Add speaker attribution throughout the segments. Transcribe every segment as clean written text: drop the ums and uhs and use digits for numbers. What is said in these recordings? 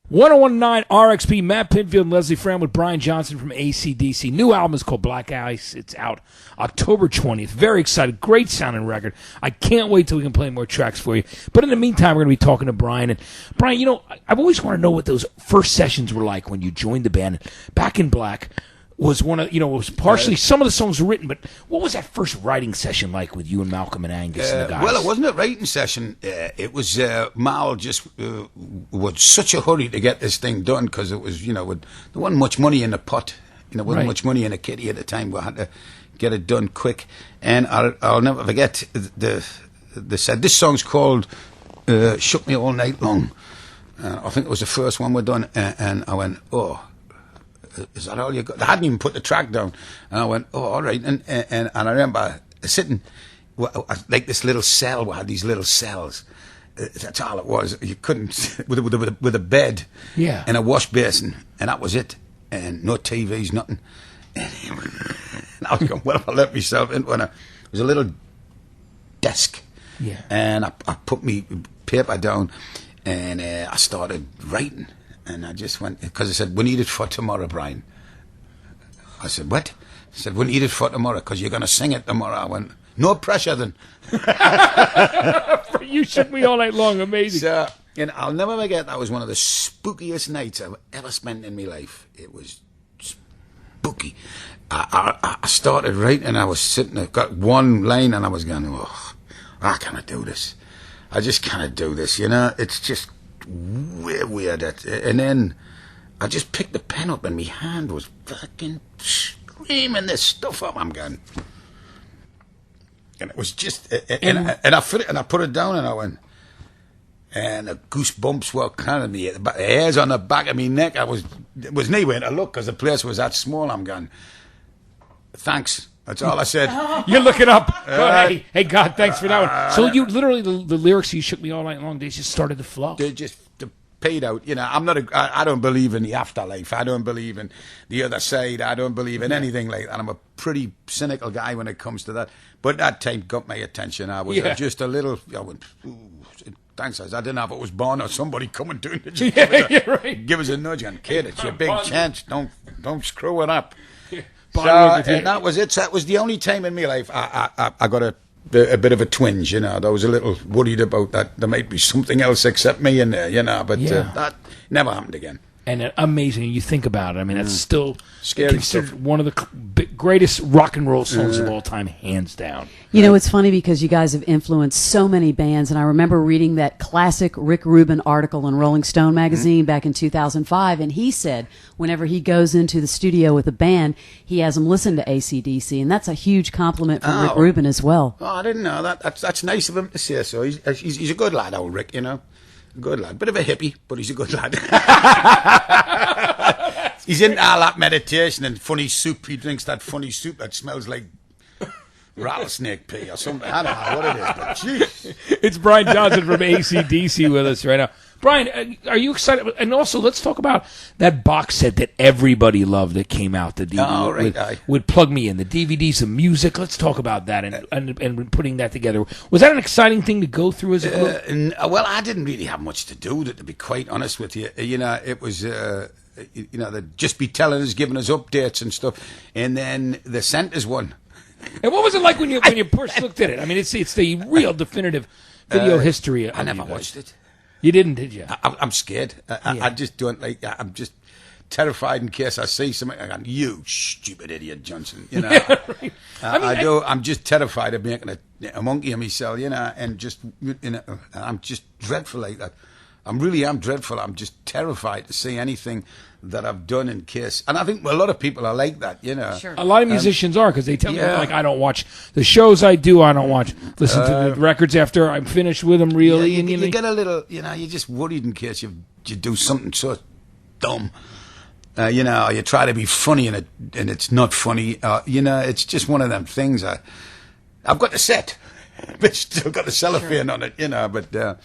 Speaker 1: 1019 RXP, Matt Pinfield and Leslie Fram with Brian Johnson from AC/DC. New album is called Black Ice. It's out October 20th. Very excited. Great sounding record. I can't wait till we can play more tracks for you. But in the meantime, we're going to be talking to Brian. And Brian, I've always wanted to know what those first sessions were like when you joined the band. Back in Black was one of, it was partially, some of the songs were written, but what was that first writing session like with you and Malcolm and Angus and the guys?
Speaker 2: Well, it wasn't a writing session. It was, Mal just was such a hurry to get this thing done because it was, there wasn't much money in the pot. Wasn't much money in the kitty at the time. We had to get it done quick. And I'll never forget, they said, this song's called Shook Me All Night Long. I think it was the first one we'd done. And I went, oh, is that all you got? They hadn't even put the track down. And I went, oh, all right. And I remember sitting like this little cell. We had these little cells. That's all it was. You couldn't, with a bed and a wash basin. And that was it. And no TVs, nothing. And I was going, what if I let myself into it? It was a little desk.
Speaker 1: Yeah.
Speaker 2: And I put me paper down and I started writing. And I just went, because I said, we need it for tomorrow, Brian. I said, what? I said, we need it for tomorrow because you're going to sing it tomorrow. I went, no pressure then.
Speaker 1: You shook me all night long. Amazing.
Speaker 2: So, and I'll never forget, that was one of the spookiest nights I've ever spent in my life. It was spooky. I started writing and I was sitting there, got one line and I was going, oh, I can't do this. I just can't do this, It's just weird. And then I just picked the pen up and my hand was fucking screaming this stuff up. I'm going, and it was just, and I put it down and I went, and the goosebumps were kind of me, the hairs on the back of my neck. It was nowhere to look because the place was that small. I'm going, thanks. That's all I said.
Speaker 1: You're looking up. Hey, God, thanks for that one. So you literally, the lyrics you shook me all night long, they just started to flow.
Speaker 2: They just paid out. I don't believe in the afterlife. I don't believe in the other side. I don't believe in anything like that. I'm a pretty cynical guy when it comes to that. But that time got my attention. I was just a little, I went, thanks. I didn't know if it was Bon or somebody coming to it. Give us a nudge and kid, it's your big chance. Don't screw it up. So, and that was it. So that was the only time in my life I got a bit of a twinge, I was a little worried about that. There might be something else except me in there, but that never happened again.
Speaker 1: And amazing, you think about it. I mean, that's still
Speaker 2: scary
Speaker 1: considered
Speaker 2: stuff.
Speaker 1: One of the greatest rock and roll songs of all time, hands down.
Speaker 3: It's funny because you guys have influenced so many bands, and I remember reading that classic Rick Rubin article in Rolling Stone magazine back in 2005, and he said whenever he goes into the studio with a band, he has them listen to AC/DC, and that's a huge compliment from Rick Rubin as well.
Speaker 2: Oh, I didn't know that. That's nice of him to say so. He's a good lad, old Rick, Good lad. Bit of a hippie, but he's a good lad. He's into all that meditation and funny soup. He drinks that funny soup that smells like rattlesnake pee or something. I don't know what it is, but jeez.
Speaker 1: It's Brian Johnson from AC/DC with us right now. Brian, are you excited? And also, let's talk about that box set that everybody loved that came out. The DVD would Plug Me In, the DVDs, the music. Let's talk about that and putting that together. Was that an exciting thing to go through as a group?
Speaker 2: Well, I didn't really have much to do with it, to be quite honest with you. It was, they'd just be telling us, giving us updates and stuff. And then the Centers one.
Speaker 1: And what was it like when you first looked at it? I mean, it's the real definitive video history.
Speaker 2: I never watched it.
Speaker 1: You didn't, did you?
Speaker 2: I'm scared. I just don't like. I'm just terrified in case I see something. I go, you stupid idiot, Johnson. Right. I'm just terrified of making a monkey of myself. And just I'm just dreadful like that. I really am dreadful. I'm just terrified to see anything that I've done in case. And I think a lot of people are like that,
Speaker 3: Sure.
Speaker 1: A lot of musicians are, because they tell me, like, I don't watch the shows I do. I don't listen to the records after I'm finished with them, really.
Speaker 2: Yeah, you get a little, you're just worried in case you do something so dumb. You try to be funny and it's not funny. It's just one of them things. I've got the set, but still got the cellophane on it, but...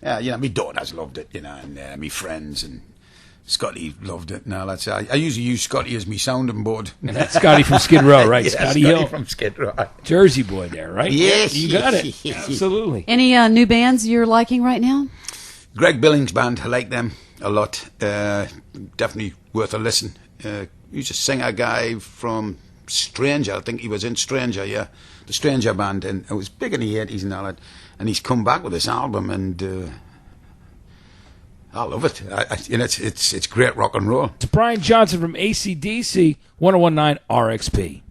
Speaker 2: my daughters loved it, and my friends and Scotty loved it. Now I usually use Scotty as my sounding board.
Speaker 1: And that's Scotty from Skid Row, right?
Speaker 2: Yeah,
Speaker 1: Scotty Hill
Speaker 2: from Skid Row,
Speaker 1: Jersey boy, there, right?
Speaker 2: Yes,
Speaker 1: you got it. Absolutely.
Speaker 3: Any new bands you're liking right now?
Speaker 2: Greg Billings band, I like them. a lot. Definitely worth a listen. He's a singer guy from Stranger. I think he was in Stranger, yeah, the Stranger band, and it was big in the 80s and all that. And he's come back with this album, and I love it. It's great rock and roll.
Speaker 1: It's Brian Johnson from AC/DC 1019 RXP.